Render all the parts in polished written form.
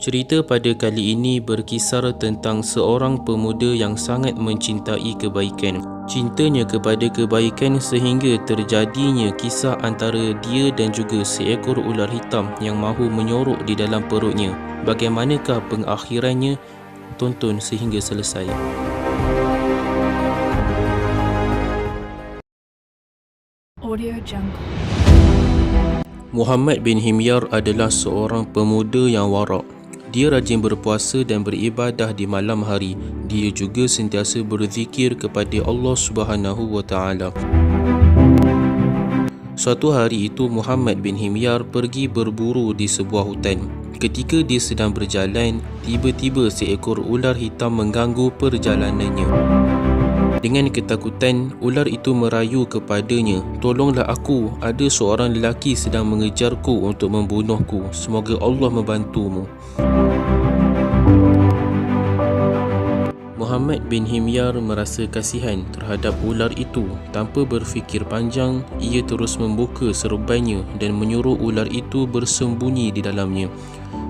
Cerita pada kali ini berkisar tentang seorang pemuda yang sangat mencintai kebaikan. Cintanya kepada kebaikan sehingga terjadinya kisah antara dia dan juga seekor ular hitam yang mahu menyorok di dalam perutnya. Bagaimanakah pengakhirannya? Tonton sehingga selesai. Audio Jungle. Muhammad bin Himyar adalah seorang pemuda yang warak. Dia rajin berpuasa dan beribadah di malam hari. Dia juga sentiasa berzikir kepada Allah Subhanahu wa taala. Suatu hari itu Muhammad bin Himyar pergi berburu di sebuah hutan. Ketika dia sedang berjalan, tiba-tiba seekor ular hitam mengganggu perjalanannya. Dengan ketakutan, ular itu merayu kepadanya, "Tolonglah aku, ada seorang lelaki sedang mengejarku untuk membunuhku. Semoga Allah membantumu." Muhammad bin Himyar merasa kasihan terhadap ular itu. Tanpa berfikir panjang, ia terus membuka serbannya dan menyuruh ular itu bersembunyi di dalamnya.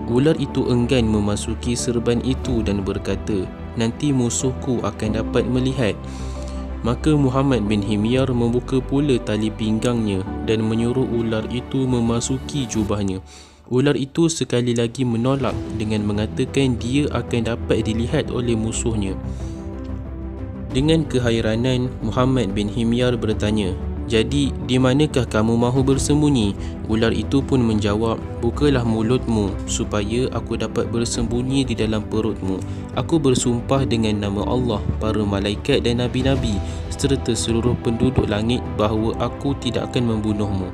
Ular itu enggan memasuki serban itu dan berkata, "Nanti musuhku akan dapat melihat." Maka Muhammad bin Himyar membuka pula tali pinggangnya dan menyuruh ular itu memasuki jubahnya. Ular itu sekali lagi menolak dengan mengatakan dia akan dapat dilihat oleh musuhnya. Dengan kehairanan, Muhammad bin Himyar bertanya, "Jadi, di manakah kamu mahu bersembunyi?" Ular itu pun menjawab, "Bukalah mulutmu supaya aku dapat bersembunyi di dalam perutmu. Aku bersumpah dengan nama Allah, para malaikat dan nabi-nabi serta seluruh penduduk langit bahawa aku tidak akan membunuhmu."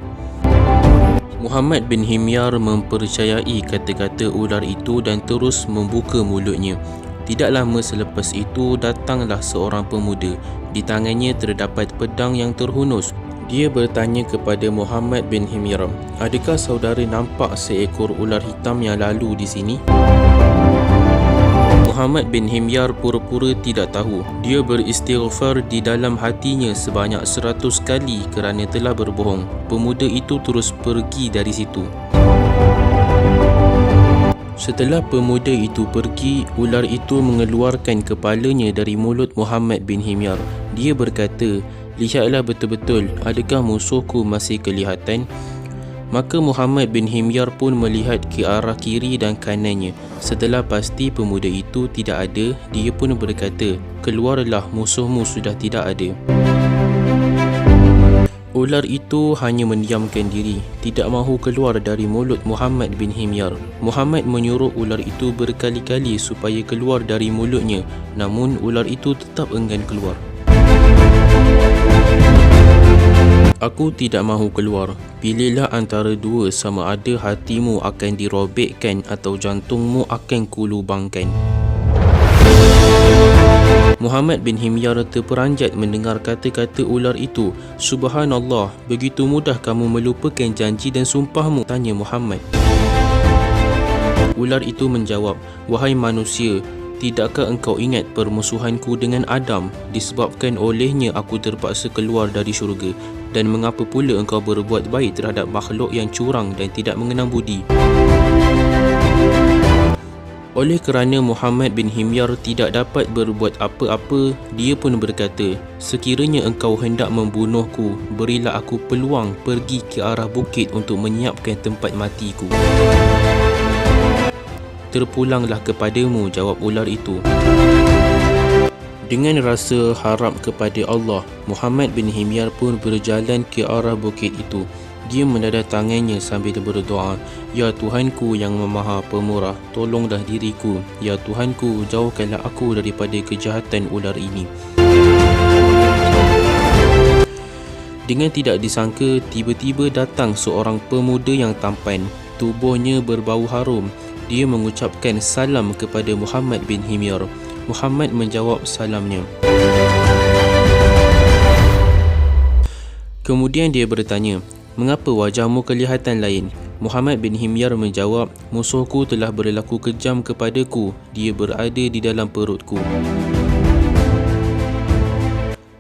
Muhammad bin Himyar mempercayai kata-kata ular itu dan terus membuka mulutnya. Tidak lama selepas itu datanglah seorang pemuda. Di tangannya terdapat pedang yang terhunus. Dia bertanya kepada Muhammad bin Himyar, "Adakah saudara nampak seekor ular hitam yang lalu di sini?" Muhammad bin Himyar pura-pura tidak tahu. Dia beristighfar di dalam hatinya sebanyak 100 kali kerana telah berbohong. Pemuda itu terus pergi dari situ. Setelah pemuda itu pergi, ular itu mengeluarkan kepalanya dari mulut Muhammad bin Himyar. Dia berkata, "Lihatlah betul-betul, adakah musuhku masih kelihatan?" Maka Muhammad bin Himyar pun melihat ke arah kiri dan kanannya. Setelah pasti pemuda itu tidak ada, dia pun berkata, "Keluarlah, musuhmu sudah tidak ada." Ular itu hanya mendiamkan diri, tidak mahu keluar dari mulut Muhammad bin Himyar. Muhammad menyuruh ular itu berkali-kali supaya keluar dari mulutnya, namun ular itu tetap enggan keluar. "Aku tidak mahu keluar. Pilihlah antara dua, sama ada hatimu akan dirobekkan atau jantungmu akan kulubangkan." Muhammad bin Himyar terperanjat mendengar kata-kata ular itu. "Subhanallah, begitu mudah kamu melupakan janji dan sumpahmu?" tanya Muhammad. Ular itu menjawab, "Wahai manusia, tidakkah engkau ingat permusuhanku dengan Adam? Disebabkan olehnya aku terpaksa keluar dari syurga. Dan mengapa pula engkau berbuat baik terhadap makhluk yang curang dan tidak mengenang budi?" Oleh kerana Muhammad bin Himyar tidak dapat berbuat apa-apa, dia pun berkata, "Sekiranya engkau hendak membunuhku, berilah aku peluang pergi ke arah bukit untuk menyiapkan tempat matiku." "Terpulanglah kepadamu," jawab ular itu. Dengan rasa harap kepada Allah, Muhammad bin Himyar pun berjalan ke arah bukit itu. Dia mendadah tangannya sambil berdoa, "Ya Tuhanku yang Maha Pemurah, tolonglah diriku. Ya Tuhanku, jauhkanlah aku daripada kejahatan ular ini." Dengan tidak disangka, tiba-tiba datang seorang pemuda yang tampan. Tubuhnya berbau harum. Dia mengucapkan salam kepada Muhammad bin Himyar. Muhammad menjawab salamnya. Kemudian dia bertanya, "Mengapa wajahmu kelihatan lain?" Muhammad bin Himyar menjawab, "Musuhku telah berlaku kejam kepadaku. Dia berada di dalam perutku."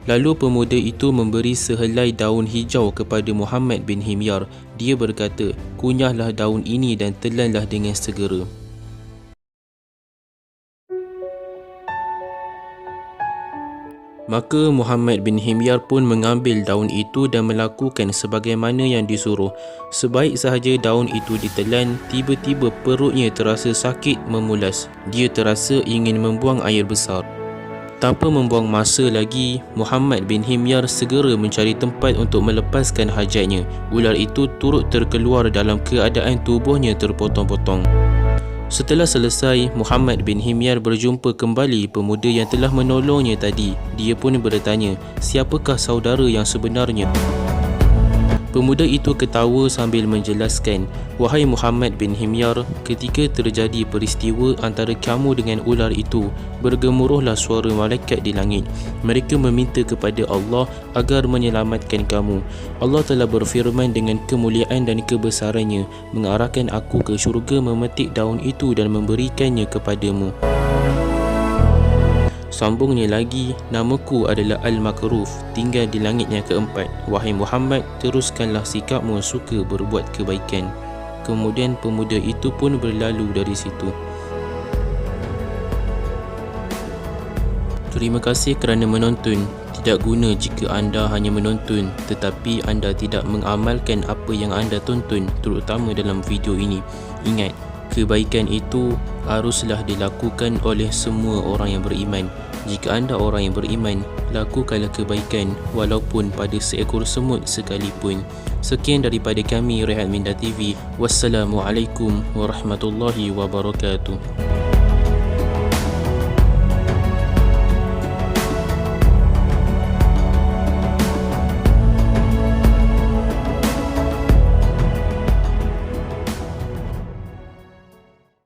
Lalu pemuda itu memberi sehelai daun hijau kepada Muhammad bin Himyar. Dia berkata, "Kunyahlah daun ini dan telanlah dengan segera." Maka Muhammad bin Himyar pun mengambil daun itu dan melakukan sebagaimana yang disuruh. Sebaik sahaja daun itu ditelan, tiba-tiba perutnya terasa sakit memulas. Dia terasa ingin membuang air besar. Tanpa membuang masa lagi, Muhammad bin Himyar segera mencari tempat untuk melepaskan hajatnya. Ular itu turut terkeluar dalam keadaan tubuhnya terpotong-potong. Setelah selesai, Muhammad bin Himyar berjumpa kembali pemuda yang telah menolongnya tadi. Dia pun bertanya, siapakah saudara yang sebenarnya? Pemuda itu ketawa sambil menjelaskan, "Wahai Muhammad bin Himyar, ketika terjadi peristiwa antara kamu dengan ular itu, bergemuruhlah suara malaikat di langit. Mereka meminta kepada Allah agar menyelamatkan kamu. Allah telah berfirman dengan kemuliaan dan kebesarannya, mengarahkan aku ke syurga memetik daun itu dan memberikannya kepadamu." Sambungnya lagi, "Namaku adalah Al-Makruf, tinggal di langit yang keempat. Wahai Muhammad, teruskanlah sikapmu suka berbuat kebaikan." Kemudian pemuda itu pun berlalu dari situ. Terima kasih kerana menonton. Tidak guna jika anda hanya menonton tetapi anda tidak mengamalkan apa yang anda tonton, terutama dalam video ini. Ingat, kebaikan itu haruslah dilakukan oleh semua orang yang beriman. Jika anda orang yang beriman, lakukanlah kebaikan walaupun pada seekor semut sekalipun. Sekian daripada kami, Rehat Minda TV. Wassalamualaikum warahmatullahi wabarakatuh.